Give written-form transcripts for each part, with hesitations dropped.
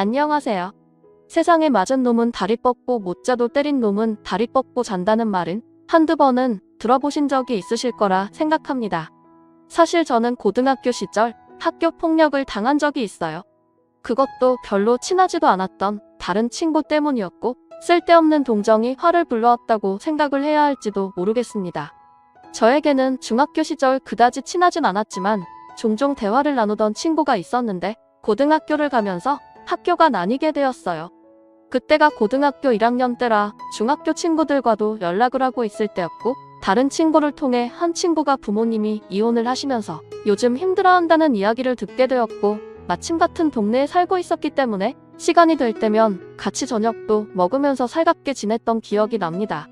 안녕하세요. 세상에 맞은 놈은 다리 뻗고 못 자도 때린 놈은 다리 뻗고 잔다는 말은 한두 번은 들어보신 적이 있으실 거라 생각합니다. 사실 저는 고등학교 시절 학교 폭력을 당한 적이 있어요. 그것도 별로 친하지도 않았던 다른 친구 때문이었고 쓸데없는 동정이 화를 불러왔다고 생각을 해야 할지도 모르겠습니다. 저에게는 중학교 시절 그다지 친하진 않았지만 종종 대화를 나누던 친구가 있었는데 고등학교를 가면서 학교가 나뉘게 되었어요. 그때가 고등학교 1학년 때라 중학교 친구들과도 연락을 하고 있을 때였고 다른 친구를 통해 한 친구가 부모님이 이혼을 하시면서 요즘 힘들어한다는 이야기를 듣게 되었고 마침 같은 동네에 살고 있었기 때문에 시간이 될 때면 같이 저녁도 먹으면서 살갑게 지냈던 기억이 납니다.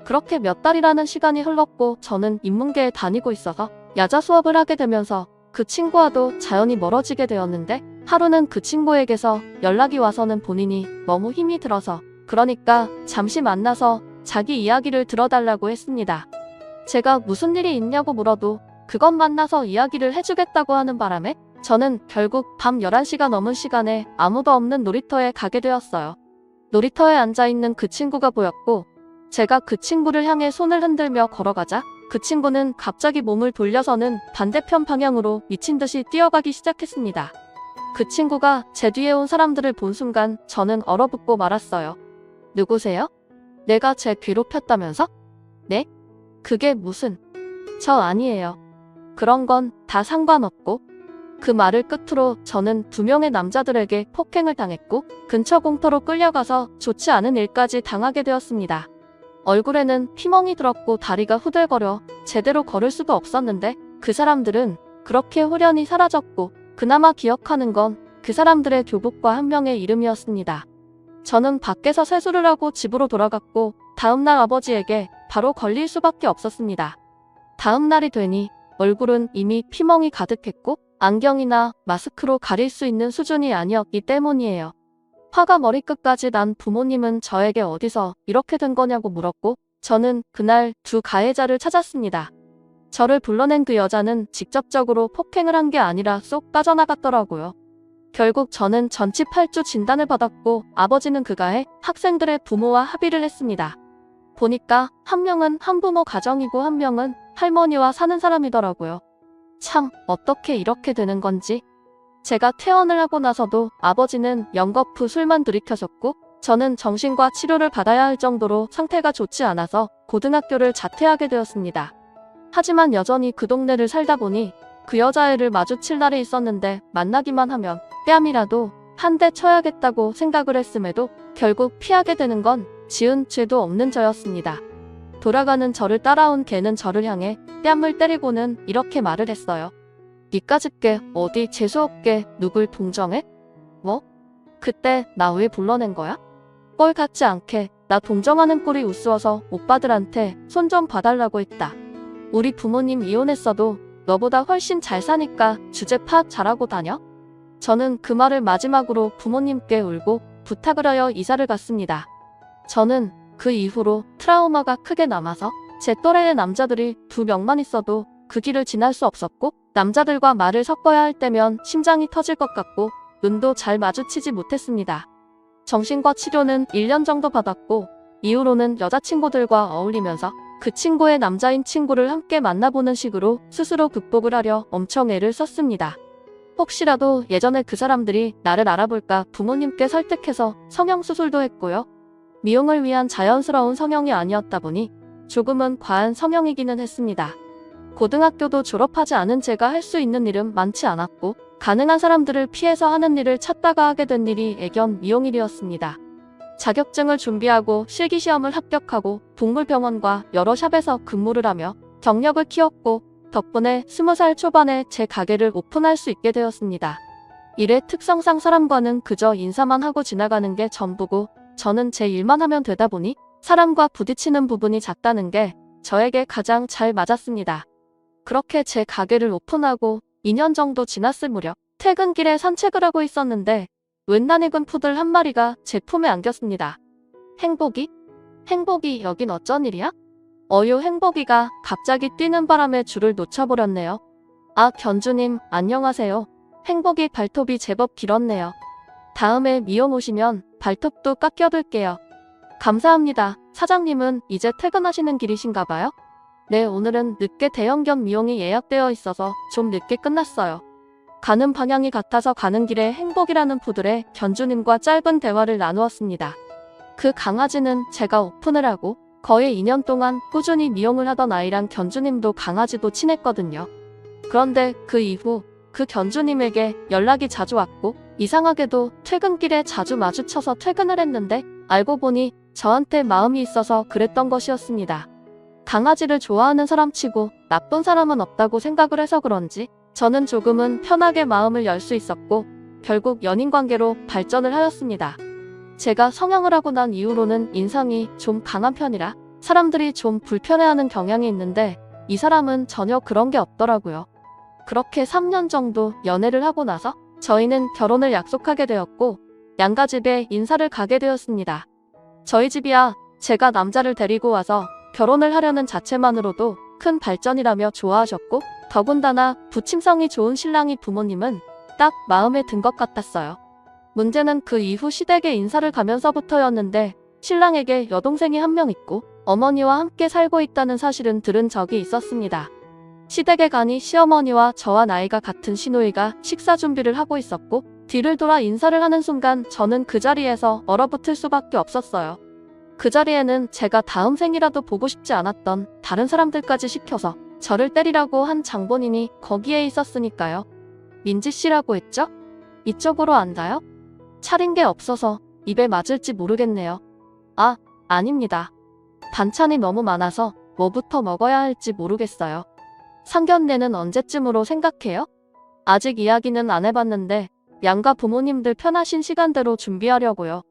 그렇게 몇 달이라는 시간이 흘렀고 저는 인문계에 다니고 있어서 야자 수업을 하게 되면서 그 친구와도 자연히 멀어지게 되었는데 하루는 그 친구에게서 연락이 와서는 본인이 너무 힘이 들어서 그러니까 잠시 만나서 자기 이야기를 들어달라고 했습니다. 제가 무슨 일이 있냐고 물어도 그것 만나서 이야기를 해주겠다고 하는 바람에 저는 결국 밤 11시가 넘은 시간에 아무도 없는 놀이터에 가게 되었어요. 놀이터에 앉아있는 그 친구가 보였고 제가 그 친구를 향해 손을 흔들며 걸어가자 그 친구는 갑자기 몸을 돌려서는 반대편 방향으로 미친 듯이 뛰어가기 시작했습니다. 그 친구가 제 뒤에 온 사람들을 본 순간 저는 얼어붙고 말았어요. 누구세요? 내가 쟤 괴롭혔다면서? 네? 그게 무슨... 저 아니에요. 그런 건 다 상관없고. 그 말을 끝으로 저는 2명의 남자들에게 폭행을 당했고 근처 공터로 끌려가서 좋지 않은 일까지 당하게 되었습니다. 얼굴에는 피멍이 들었고 다리가 후들거려 제대로 걸을 수도 없었는데 그 사람들은 그렇게 홀연히 사라졌고 그나마 기억하는 건 그 사람들의 교복과 한 명의 이름이었습니다. 저는 밖에서 세수를 하고 집으로 돌아갔고 다음날 아버지에게 바로 걸릴 수밖에 없었습니다. 다음날이 되니 얼굴은 이미 피멍이 가득했고 안경이나 마스크로 가릴 수 있는 수준이 아니었기 때문이에요. 화가 머리끝까지 난 부모님은 저에게 어디서 이렇게 된 거냐고 물었고 저는 그날 2 가해자를 찾았습니다. 저를 불러낸 그 여자는 직접적으로 폭행을 한 게 아니라 쏙 빠져나갔더라고요. 결국 저는 전치 8주 진단을 받았고 아버지는 그가해 학생들의 부모와 합의를 했습니다. 보니까 한 명은 한부모 가정이고 한 명은 할머니와 사는 사람이더라고요. 참 어떻게 이렇게 되는 건지. 제가 퇴원을 하고 나서도 아버지는 연거푸 술만 들이켜졌고 저는 정신과 치료를 받아야 할 정도로 상태가 좋지 않아서 고등학교를 자퇴하게 되었습니다. 하지만 여전히 그 동네를 살다 보니 그 여자애를 마주칠 날이 있었는데 만나기만 하면 뺨이라도 한 대 쳐야겠다고 생각을 했음에도 결국 피하게 되는 건 지은 죄도 없는 저였습니다. 돌아가는 저를 따라온 걔는 저를 향해 뺨을 때리고는 이렇게 말을 했어요. 니까짓게 어디 재수없게 누굴 동정해? 뭐? 그때 나 왜 불러낸 거야? 꼴 같지 않게 나 동정하는 꼴이 우스워서 오빠들한테 손 좀 봐달라고 했다. 우리 부모님 이혼했어도 너보다 훨씬 잘 사니까 주제 파악 잘하고 다녀? 저는 그 말을 마지막으로 부모님께 울고 부탁을 하여 이사를 갔습니다. 저는 그 이후로 트라우마가 크게 남아서 제 또래의 남자들이 2명만 있어도 그 길을 지날 수 없었고 남자들과 말을 섞어야 할 때면 심장이 터질 것 같고 눈도 잘 마주치지 못했습니다. 정신과 치료는 1년 정도 받았고 이후로는 여자친구들과 어울리면서 그 친구의 남자인 친구를 함께 만나보는 식으로 스스로 극복을 하려 엄청 애를 썼습니다. 혹시라도 예전에 그 사람들이 나를 알아볼까 부모님께 설득해서 성형수술도 했고요. 미용을 위한 자연스러운 성형이 아니었다 보니 조금은 과한 성형이기는 했습니다. 고등학교도 졸업하지 않은 제가 할 수 있는 일은 많지 않았고 가능한 사람들을 피해서 하는 일을 찾다가 하게 된 일이 애견 미용일이었습니다. 자격증을 준비하고 실기시험을 합격하고 동물병원과 여러 샵에서 근무를 하며 경력을 키웠고 덕분에 20살 초반에 제 가게를 오픈할 수 있게 되었습니다. 일의 특성상 사람과는 그저 인사만 하고 지나가는 게 전부고 저는 제 일만 하면 되다 보니 사람과 부딪히는 부분이 작다는 게 저에게 가장 잘 맞았습니다. 그렇게 제 가게를 오픈하고 2년 정도 지났을 무렵 퇴근길에 산책을 하고 있었는데 웬 낯익은 푸들 한 마리가 제 품에 안겼습니다. 행복이? 행복이 여긴 어쩐 일이야? 어유 행복이가 갑자기 뛰는 바람에 줄을 놓쳐버렸네요. 아 견주님 안녕하세요. 행복이 발톱이 제법 길었네요. 다음에 미용 오시면 발톱도 깎여둘게요. 감사합니다. 사장님은 이제 퇴근하시는 길이신가 봐요? 네, 오늘은 늦게 대형견 미용이 예약되어 있어서 좀 늦게 끝났어요. 가는 방향이 같아서 가는 길에 행복이라는 푸들의 견주님과 짧은 대화를 나누었습니다. 그 강아지는 제가 오픈을 하고 거의 2년 동안 꾸준히 미용을 하던 아이랑 견주님도 강아지도 친했거든요. 그런데 그 이후 그 견주님에게 연락이 자주 왔고 이상하게도 퇴근길에 자주 마주쳐서 퇴근을 했는데 알고 보니 저한테 마음이 있어서 그랬던 것이었습니다. 강아지를 좋아하는 사람치고 나쁜 사람은 없다고 생각을 해서 그런지 저는 조금은 편하게 마음을 열 수 있었고 결국 연인관계로 발전을 하였습니다. 제가 성형을 하고 난 이후로는 인상이 좀 강한 편이라 사람들이 좀 불편해하는 경향이 있는데 이 사람은 전혀 그런 게 없더라고요. 그렇게 3년 정도 연애를 하고 나서 저희는 결혼을 약속하게 되었고 양가 집에 인사를 가게 되었습니다. 저희 집이야 제가 남자를 데리고 와서 결혼을 하려는 자체만으로도 큰 발전이라며 좋아하셨고 더군다나 부침성이 좋은 신랑이 부모님은 딱 마음에 든 것 같았어요. 문제는 그 이후 시댁에 인사를 가면서부터였는데 신랑에게 여동생이 한 명 있고 어머니와 함께 살고 있다는 사실은 들은 적이 있었습니다. 시댁에 가니 시어머니와 저와 나이가 같은 시누이가 식사 준비를 하고 있었고 뒤를 돌아 인사를 하는 순간 저는 그 자리에서 얼어붙을 수밖에 없었어요. 그 자리에는 제가 다음 생이라도 보고 싶지 않았던 다른 사람들까지 시켜서 저를 때리라고 한 장본인이 거기에 있었으니까요. 민지씨라고 했죠? 이쪽으로 앉아요? 차린 게 없어서 입에 맞을지 모르겠네요. 아, 아닙니다. 반찬이 너무 많아서 뭐부터 먹어야 할지 모르겠어요. 상견례는 언제쯤으로 생각해요? 아직 이야기는 안 해봤는데 양가 부모님들 편하신 시간대로 준비하려고요.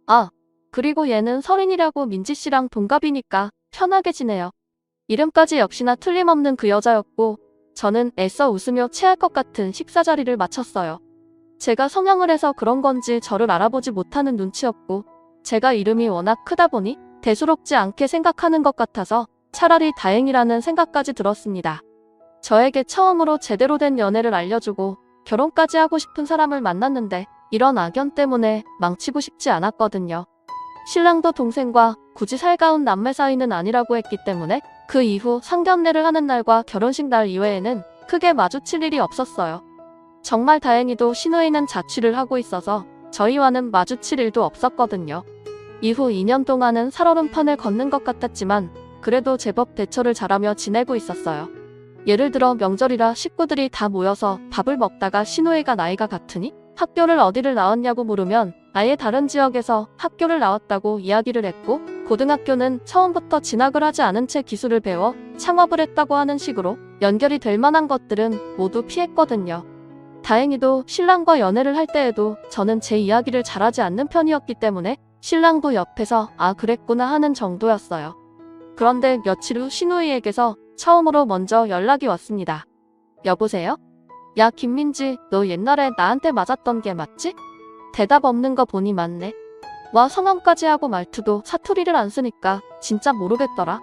아, 그리고 얘는 서린이라고 민지씨랑 동갑이니까 편하게 지내요. 이름까지 역시나 틀림없는 그 여자였고 저는 애써 웃으며 체할 것 같은 식사 자리를 마쳤어요. 제가 성형을 해서 그런 건지 저를 알아보지 못하는 눈치였고 제가 이름이 워낙 크다 보니 대수롭지 않게 생각하는 것 같아서 차라리 다행이라는 생각까지 들었습니다. 저에게 처음으로 제대로 된 연애를 알려주고 결혼까지 하고 싶은 사람을 만났는데 이런 악연 때문에 망치고 싶지 않았거든요. 신랑도 동생과 굳이 살가운 남매 사이는 아니라고 했기 때문에 그 이후 상견례를 하는 날과 결혼식 날 이외에는 크게 마주칠 일이 없었어요. 정말 다행히도 시누이는 자취를 하고 있어서 저희와는 마주칠 일도 없었거든요. 이후 2년 동안은 살얼음판을 걷는 것 같았지만 그래도 제법 대처를 잘하며 지내고 있었어요. 예를 들어 명절이라 식구들이 다 모여서 밥을 먹다가 시누이가 나이가 같으니 학교를 어디를 나왔냐고 물으면 아예 다른 지역에서 학교를 나왔다고 이야기를 했고 고등학교는 처음부터 진학을 하지 않은 채 기술을 배워 창업을 했다고 하는 식으로 연결이 될 만한 것들은 모두 피했거든요. 다행히도 신랑과 연애를 할 때에도 저는 제 이야기를 잘하지 않는 편이었기 때문에 신랑도 옆에서 아 그랬구나 하는 정도였어요. 그런데 며칠 후 시누이에게서 처음으로 먼저 연락이 왔습니다. 여보세요? 야 김민지, 너 옛날에 나한테 맞았던 게 맞지? 대답 없는 거 보니 맞네. 와 성함까지 하고 말투도 사투리를 안 쓰니까 진짜 모르겠더라.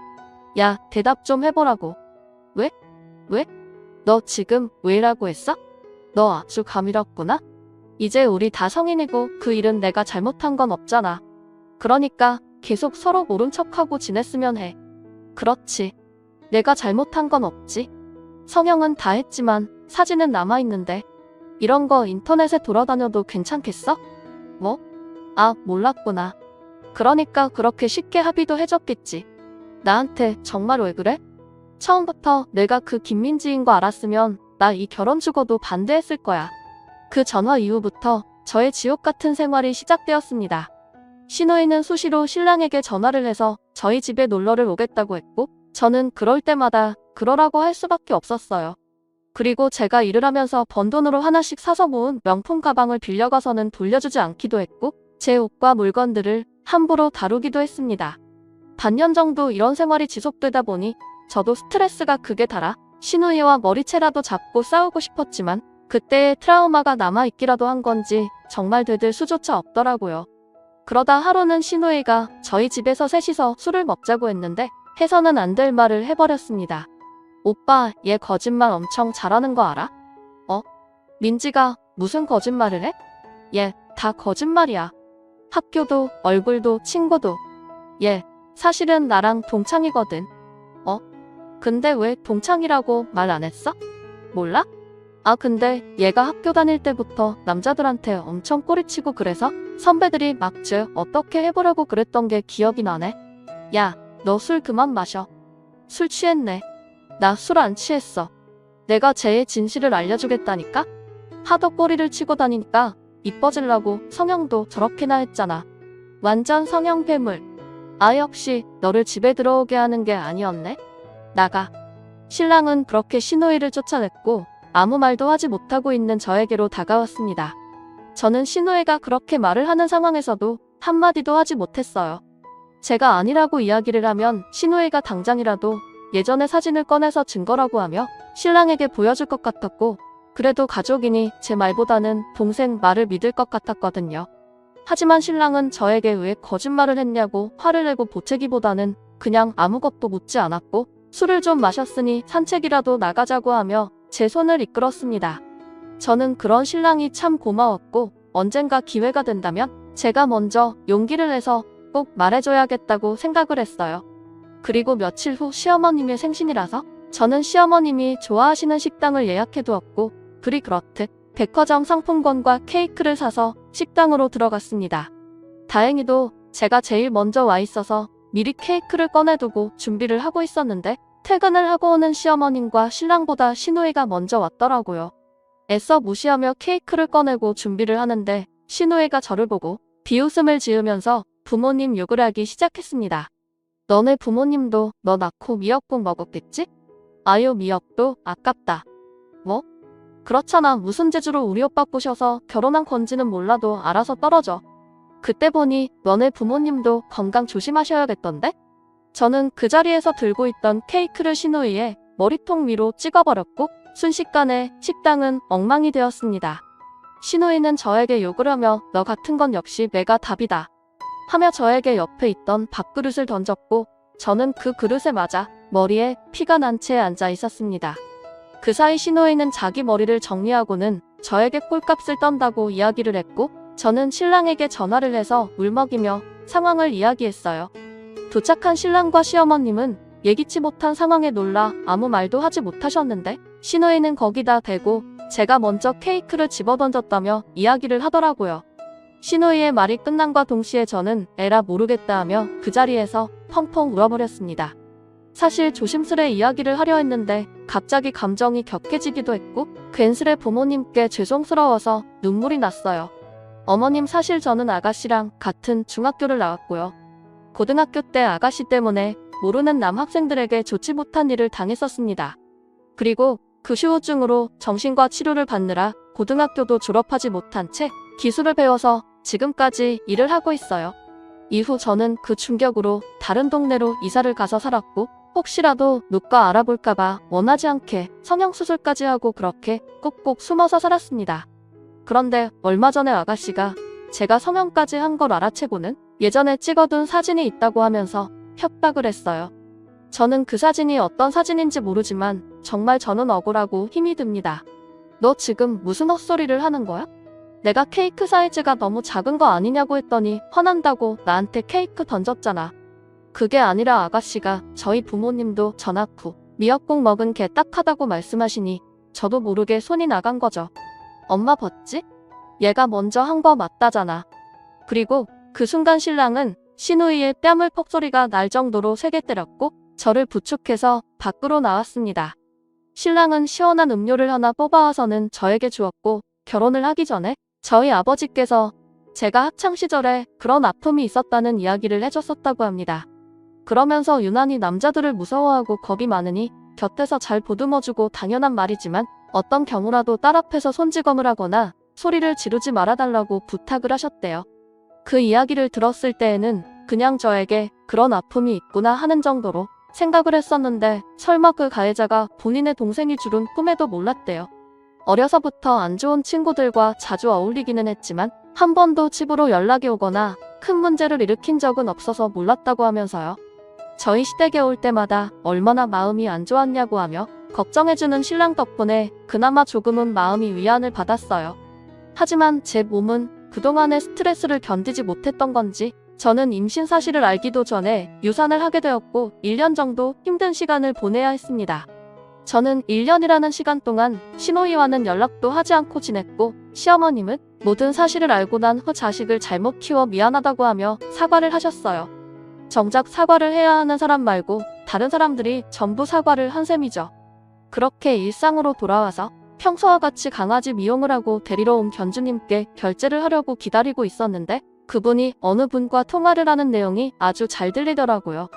야 대답 좀 해보라고. 왜? 왜? 너 지금 왜라고 했어? 너 아주 감이롭구나. 이제 우리 다 성인이고 그 일은 내가 잘못한 건 없잖아. 그러니까 계속 서로 모른 척하고 지냈으면 해. 그렇지. 내가 잘못한 건 없지. 성형은 다 했지만 사진은 남아있는데 이런 거 인터넷에 돌아다녀도 괜찮겠어? 뭐? 아 몰랐구나. 그러니까 그렇게 쉽게 합의도 해줬겠지. 나한테 정말 왜 그래? 처음부터 내가 그 김민지인 거 알았으면 나 이 결혼 죽어도 반대했을 거야. 그 전화 이후부터 저의 지옥 같은 생활이 시작되었습니다. 시누이는 수시로 신랑에게 전화를 해서 저희 집에 놀러를 오겠다고 했고 저는 그럴 때마다 그러라고 할 수밖에 없었어요. 그리고 제가 일을 하면서 번 돈으로 하나씩 사서 모은 명품 가방을 빌려가서는 돌려주지 않기도 했고 제 옷과 물건들을 함부로 다루기도 했습니다. 반년 정도 이런 생활이 지속되다 보니 저도 스트레스가 극에 달아 시누이와 머리채라도 잡고 싸우고 싶었지만 그때의 트라우마가 남아있기라도 한 건지 정말 되들 수조차 없더라고요. 그러다 하루는 시누이가 저희 집에서 셋이서 술을 먹자고 했는데 해서는 안 될 말을 해버렸습니다. 오빠, 얘 거짓말 엄청 잘하는 거 알아? 민지가 무슨 거짓말을 해? 얘 다 거짓말이야. 학교도, 얼굴도, 친구도. 얘, 사실은 나랑 동창이거든. 근데 왜 동창이라고 말 안 했어? 몰라? 아, 근데 얘가 학교 다닐 때부터 남자들한테 엄청 꼬리치고 그래서 선배들이 막즈 어떻게 해보려고 그랬던 게 기억이 나네. 야, 너 술 그만 마셔. 술 취했네. 나 술 안 취했어. 내가 쟤의 진실을 알려주겠다니까? 하도 꼬리를 치고 다니니까 이뻐지려고 성형도 저렇게나 했잖아. 완전 성형 괴물. 아, 역시 너를 집에 들어오게 하는 게 아니었네. 나가. 신랑은 그렇게 시누이를 쫓아냈고 아무 말도 하지 못하고 있는 저에게로 다가왔습니다. 저는 시누이가 그렇게 말을 하는 상황에서도 한마디도 하지 못했어요. 제가 아니라고 이야기를 하면 시누이가 당장이라도 예전의 사진을 꺼내서 증거라고 하며 신랑에게 보여줄 것 같았고, 그래도 가족이니 제 말보다는 동생 말을 믿을 것 같았거든요. 하지만 신랑은 저에게 왜 거짓말을 했냐고 화를 내고 보채기보다는 그냥 아무것도 묻지 않았고, 술을 좀 마셨으니 산책이라도 나가자고 하며 제 손을 이끌었습니다. 저는 그런 신랑이 참 고마웠고, 언젠가 기회가 된다면 제가 먼저 용기를 내서 꼭 말해줘야겠다고 생각을 했어요. 그리고 며칠 후 시어머님의 생신이라서 저는 시어머님이 좋아하시는 식당을 예약해두었고, 그리 그렇듯 백화점 상품권과 케이크를 사서 식당으로 들어갔습니다. 다행히도 제가 제일 먼저 와 있어서 미리 케이크를 꺼내두고 준비를 하고 있었는데, 퇴근을 하고 오는 시어머님과 신랑보다 시누이가 먼저 왔더라고요. 애써 무시하며 케이크를 꺼내고 준비를 하는데 시누이가 저를 보고 비웃음을 지으면서 부모님 욕을 하기 시작했습니다. 너네 부모님도 너 낳고 미역국 먹었겠지? 아유, 미역도 아깝다. 뭐? 그렇잖아. 무슨 재주로 우리 오빠 꼬셔서 결혼한 건지는 몰라도 알아서 떨어져. 그때 보니 너네 부모님도 건강 조심하셔야겠던데? 저는 그 자리에서 들고 있던 케이크를 시누이의 머리통 위로 찍어버렸고, 순식간에 식당은 엉망이 되었습니다. 시누이는 저에게 욕을 하며 너 같은 건 역시 내가 답이다 하며 저에게 옆에 있던 밥그릇을 던졌고, 저는 그 그릇에 맞아 머리에 피가 난 채 앉아 있었습니다. 그 사이 시누이는 자기 머리를 정리하고는 저에게 꼴값을 떤다고 이야기를 했고, 저는 신랑에게 전화를 해서 울먹이며 상황을 이야기했어요. 도착한 신랑과 시어머님은 예기치 못한 상황에 놀라 아무 말도 하지 못하셨는데, 시누이는 거기다 대고 제가 먼저 케이크를 집어던졌다며 이야기를 하더라고요. 시누이의 말이 끝난과 동시에 저는 에라 모르겠다 하며 그 자리에서 펑펑 울어버렸습니다. 사실 조심스레 이야기를 하려 했는데 갑자기 감정이 격해지기도 했고, 괜스레 부모님께 죄송스러워서 눈물이 났어요. 어머님, 사실 저는 아가씨랑 같은 중학교를 나왔고요. 고등학교 때 아가씨 때문에 모르는 남학생들에게 좋지 못한 일을 당했었습니다. 그리고 그 후유증으로 정신과 치료를 받느라 고등학교도 졸업하지 못한 채 기술을 배워서 지금까지 일을 하고 있어요. 이후 저는 그 충격으로 다른 동네로 이사를 가서 살았고, 혹시라도 누가 알아볼까봐 원하지 않게 성형수술까지 하고 그렇게 꼭꼭 숨어서 살았습니다. 그런데 얼마 전에 아가씨가 제가 성형까지 한 걸 알아채고는 예전에 찍어둔 사진이 있다고 하면서 협박을 했어요. 저는 그 사진이 어떤 사진인지 모르지만 정말 저는 억울하고 힘이 듭니다. 너 지금 무슨 헛소리를 하는 거야? 내가 케이크 사이즈가 너무 작은 거 아니냐고 했더니 화난다고 나한테 케이크 던졌잖아. 그게 아니라 아가씨가 저희 부모님도 전학 후 미역국 먹은 게 딱하다고 말씀하시니 저도 모르게 손이 나간 거죠. 엄마 벗지? 얘가 먼저 한 거 맞다잖아. 그리고 그 순간 신랑은 시누이의 뺨을 퍽소리가 날 정도로 세게 때렸고, 저를 부축해서 밖으로 나왔습니다. 신랑은 시원한 음료를 하나 뽑아와서는 저에게 주었고, 결혼을 하기 전에 저희 아버지께서 제가 학창시절에 그런 아픔이 있었다는 이야기를 해줬었다고 합니다. 그러면서 유난히 남자들을 무서워하고 겁이 많으니 곁에서 잘 보듬어주고, 당연한 말이지만 어떤 경우라도 딸 앞에서 손찌검을 하거나 소리를 지르지 말아달라고 부탁을 하셨대요. 그 이야기를 들었을 때에는 그냥 저에게 그런 아픔이 있구나 하는 정도로 생각을 했었는데, 설마 그 가해자가 본인의 동생일 줄은 꿈에도 몰랐대요. 어려서부터 안 좋은 친구들과 자주 어울리기는 했지만 한 번도 집으로 연락이 오거나 큰 문제를 일으킨 적은 없어서 몰랐다고 하면서요. 저희 시댁에 올 때마다 얼마나 마음이 안 좋았냐고 하며 걱정해주는 신랑 덕분에 그나마 조금은 마음이 위안을 받았어요. 하지만 제 몸은 그동안의 스트레스를 견디지 못했던 건지 저는 임신 사실을 알기도 전에 유산을 하게 되었고 1년 정도 힘든 시간을 보내야 했습니다. 저는 1년이라는 시간 동안 시누이와는 연락도 하지 않고 지냈고 시어머님은 모든 사실을 알고 난 후 자식을 잘못 키워 미안하다고 하며 사과를 하셨어요. 정작 사과를 해야 하는 사람 말고 다른 사람들이 전부 사과를 한 셈이죠. 그렇게 일상으로 돌아와서 평소와 같이 강아지 미용을 하고 데리러 온 견주님께 결제를 하려고 기다리고 있었는데 그분이 어느 분과 통화를 하는 내용이 아주 잘 들리더라고요.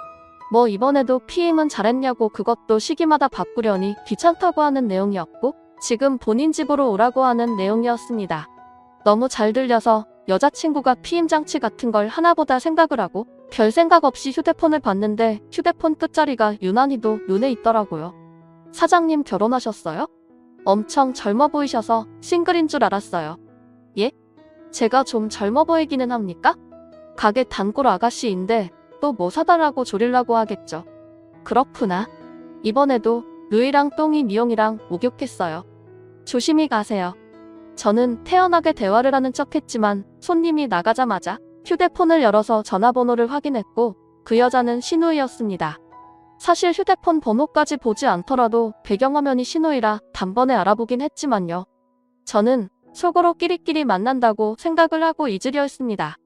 뭐 이번에도 피임은 잘했냐고 그것도 시기마다 바꾸려니 귀찮다고 하는 내용이었고 지금 본인 집으로 오라고 하는 내용이었습니다. 너무 잘 들려서 여자친구가 피임 장치 같은 걸 하나보다 생각을 하고 별 생각 없이 휴대폰을 봤는데 휴대폰 끝자리가 유난히도 눈에 있더라고요. 사장님 결혼하셨어요? 엄청 젊어 보이셔서 싱글인 줄 알았어요. 예? 제가 좀 젊어 보이기는 합니까? 가게 단골 아가씨인데 또 뭐 사달라고 조리려고 하겠죠. 그렇구나. 이번에도 루이랑 똥이 미용이랑 목욕했어요. 조심히 가세요. 저는 태연하게 대화를 하는 척했지만 손님이 나가자마자 휴대폰을 열어서 전화번호를 확인했고 그 여자는 시누이였습니다. 사실 휴대폰 번호까지 보지 않더라도 배경화면이 시누이라 단번에 알아보긴 했지만요. 저는 속으로 끼리끼리 만난다고 생각을 하고 잊으려 했습니다.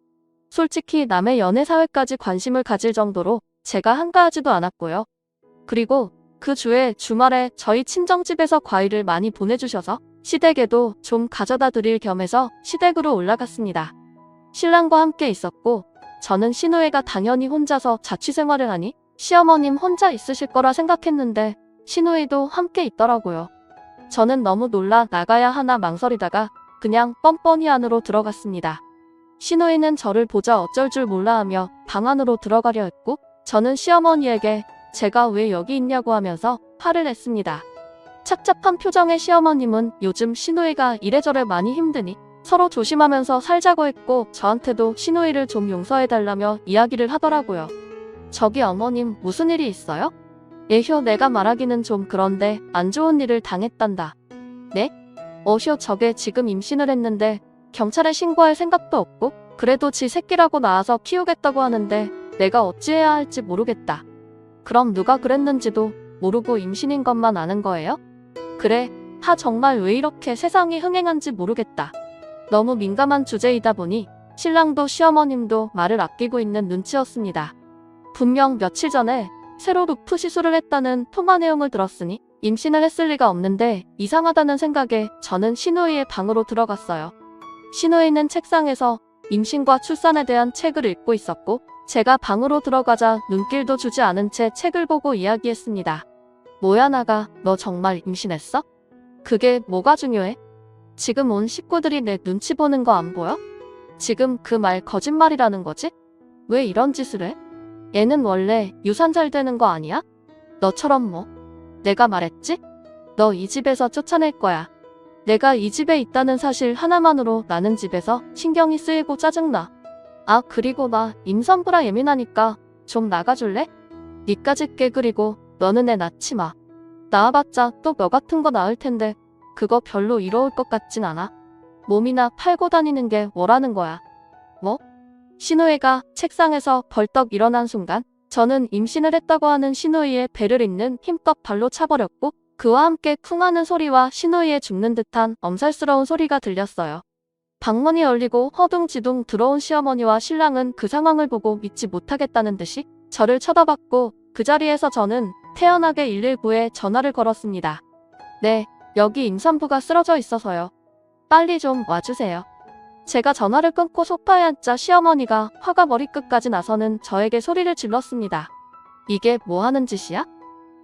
솔직히 남의 연애 사회까지 관심을 가질 정도로 제가 한가하지도 않았고요. 그리고 그 주에 주말에 저희 친정집에서 과일을 많이 보내주셔서 시댁에도 좀 가져다 드릴 겸해서 시댁으로 올라갔습니다. 신랑과 함께 있었고 저는 시누이가 당연히 혼자서 자취생활을 하니 시어머님 혼자 있으실 거라 생각했는데 시누이도 함께 있더라고요. 저는 너무 놀라 나가야 하나 망설이다가 그냥 뻔뻔히 안으로 들어갔습니다. 시누이는 저를 보자 어쩔 줄 몰라 하며 방 안으로 들어가려 했고 저는 시어머니에게 제가 왜 여기 있냐고 하면서 화를 냈습니다. 착잡한 표정의 시어머님은 요즘 시누이가 이래저래 많이 힘드니 서로 조심하면서 살자고 했고 저한테도 시누이를 좀 용서해달라며 이야기를 하더라고요. 저기 어머님 무슨 일이 있어요? 에휴 내가 말하기는 좀 그런데 안 좋은 일을 당했단다. 네? 어휴 저게 지금 임신을 했는데 경찰에 신고할 생각도 없고 그래도 지 새끼라고 낳아서 키우겠다고 하는데 내가 어찌해야 할지 모르겠다. 그럼 누가 그랬는지도 모르고 임신인 것만 아는 거예요? 그래, 정말 왜 이렇게 세상이 흥행한지 모르겠다. 너무 민감한 주제이다 보니 신랑도 시어머님도 말을 아끼고 있는 눈치였습니다. 분명 며칠 전에 새로 루프 시술을 했다는 통화 내용을 들었으니 임신을 했을 리가 없는데 이상하다는 생각에 저는 시누이의 방으로 들어갔어요. 시누이는 책상에서 임신과 출산에 대한 책을 읽고 있었고 제가 방으로 들어가자 눈길도 주지 않은 채 책을 보고 이야기했습니다. 뭐야 나가, 너 정말 임신했어? 그게 뭐가 중요해? 지금 온 식구들이 내 눈치 보는 거 안 보여? 지금 그 말 거짓말이라는 거지? 왜 이런 짓을 해? 얘는 원래 유산 잘 되는 거 아니야? 너처럼 뭐? 내가 말했지? 너 이 집에서 쫓아낼 거야. 내가 이 집에 있다는 사실 하나만으로 나는 집에서 신경이 쓰이고 짜증나. 아 그리고 나 임산부라 예민하니까 좀 나가줄래? 니까짓 게 그리고 너는 애 낳지 마. 낳아봤자 또 너 같은 거 낳을 텐데 그거 별로 이로울 것 같진 않아. 몸이나 팔고 다니는 게 뭐라는 거야. 뭐? 시누이가 책상에서 벌떡 일어난 순간 저는 임신을 했다고 하는 시누이의 배를 잇는 힘껏 발로 차버렸고 그와 함께 쿵 하는 소리와 시누이의 죽는 듯한 엄살스러운 소리가 들렸어요. 방문이 열리고 허둥지둥 들어온 시어머니와 신랑은 그 상황을 보고 믿지 못하겠다는 듯이 저를 쳐다봤고 그 자리에서 저는 태연하게 119에 전화를 걸었습니다. 네, 여기 임산부가 쓰러져 있어서요. 빨리 좀 와주세요. 제가 전화를 끊고 소파에 앉자 시어머니가 화가 머리끝까지 나서는 저에게 소리를 질렀습니다. 이게 뭐 하는 짓이야?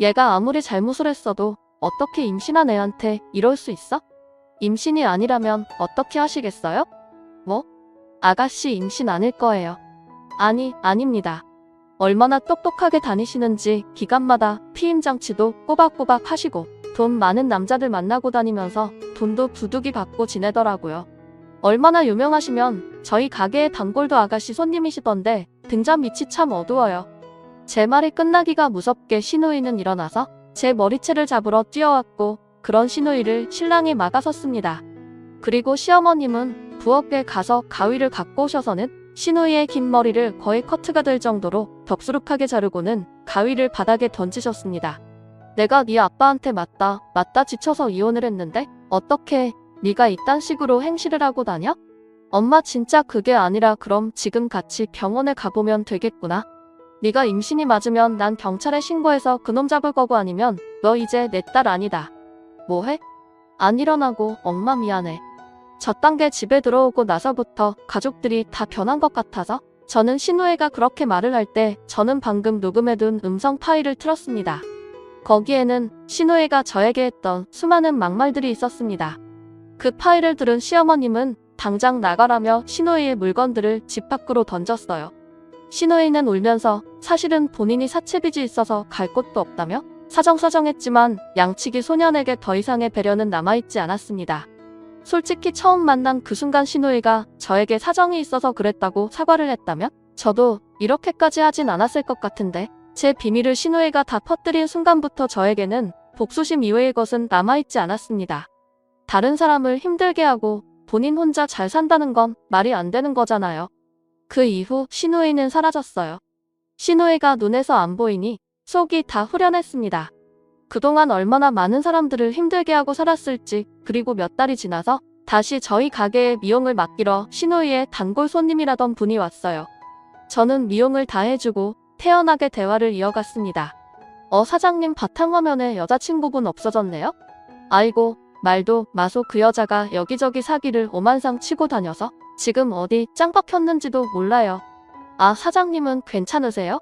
얘가 아무리 잘못을 했어도 어떻게 임신한 애한테 이럴 수 있어? 임신이 아니라면 어떻게 하시겠어요? 뭐? 아가씨 임신 아닐 거예요. 아니, 아닙니다. 얼마나 똑똑하게 다니시는지 기간마다 피임장치도 꼬박꼬박 하시고 돈 많은 남자들 만나고 다니면서 돈도 부득이 받고 지내더라고요. 얼마나 유명하시면 저희 가게의 단골도 아가씨 손님이시던데 등잔 밑이 참 어두워요. 제 말이 끝나기가 무섭게 시누이는 일어나서 제 머리채를 잡으러 뛰어왔고 그런 시누이를 신랑이 막아섰습니다. 그리고 시어머님은 부엌에 가서 가위를 갖고 오셔서는 신우이의 긴 머리를 거의 커트가 될 정도로 덥수룩하게 자르고는 가위를 바닥에 던지셨습니다. 내가 네 아빠한테 맞다 지쳐서 이혼을 했는데 어떻게 네가 이딴 식으로 행실을 하고 다녀? 엄마 진짜 그게 아니라 그럼 지금 같이 병원에 가보면 되겠구나. 네가 임신이 맞으면 난 경찰에 신고해서 그놈 잡을 거고 아니면 너 이제 내 딸 아니다. 뭐해? 안 일어나고 엄마 미안해. 저딴 게 집에 들어오고 나서부터 가족들이 다 변한 것 같아서 저는 신우애가 그렇게 말을 할 때 저는 방금 녹음해둔 음성 파일을 틀었습니다. 거기에는 신우애가 저에게 했던 수많은 막말들이 있었습니다. 그 파일을 들은 시어머님은 당장 나가라며 신우애의 물건들을 집 밖으로 던졌어요. 신우애는 울면서 사실은 본인이 사채빚이 있어서 갈 곳도 없다며 사정사정했지만 양치기 소년에게 더 이상의 배려는 남아있지 않았습니다. 솔직히 처음 만난 그 순간 신우이가 저에게 사정이 있어서 그랬다고 사과를 했다면 저도 이렇게까지 하진 않았을 것 같은데 제 비밀을 신우이가 다 퍼뜨린 순간부터 저에게는 복수심 이외의 것은 남아있지 않았습니다. 다른 사람을 힘들게 하고 본인 혼자 잘 산다는 건 말이 안 되는 거잖아요. 그 이후 신우이는 사라졌어요. 신우이가 눈에서 안 보이니 속이 다 후련했습니다. 그동안 얼마나 많은 사람들을 힘들게 하고 살았을지 그리고 몇 달이 지나서 다시 저희 가게에 미용을 맡기러 신우이의 단골 손님이라던 분이 왔어요. 저는 미용을 다 해주고 태연하게 대화를 이어갔습니다. 사장님 바탕화면에 여자친구분 없어졌네요? 아이고 말도 마소 그 여자가 여기저기 사기를 오만상 치고 다녀서 지금 어디 짱 박혔는지도 몰라요. 아 사장님은 괜찮으세요?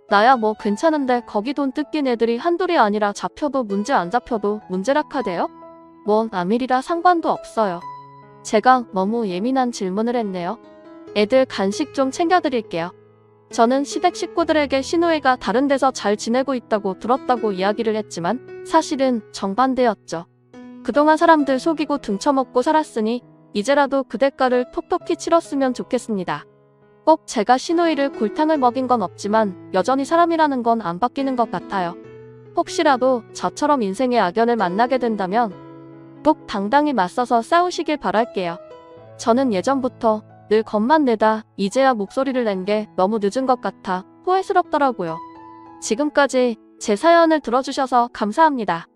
나야 뭐 괜찮은데 거기 돈 뜯긴 애들이 한둘이 아니라 잡혀도 문제 안 잡혀도 문제라 카대요? 뭐 남일이라 상관도 없어요. 제가 너무 예민한 질문을 했네요. 애들 간식 좀 챙겨드릴게요. 저는 시댁 식구들에게 신우이가 다른 데서 잘 지내고 있다고 들었다고 이야기를 했지만 사실은 정반대였죠. 그동안 사람들 속이고 등쳐먹고 살았으니 이제라도 그 대가를 톡톡히 치렀으면 좋겠습니다. 꼭 제가 신우이를 골탕을 먹인 건 없지만 여전히 사람이라는 건 안 바뀌는 것 같아요. 혹시라도 저처럼 인생의 악연을 만나게 된다면 꼭 당당히 맞서서 싸우시길 바랄게요. 저는 예전부터 늘 겁만 내다 이제야 목소리를 낸 게 너무 늦은 것 같아 후회스럽더라고요. 지금까지 제 사연을 들어주셔서 감사합니다.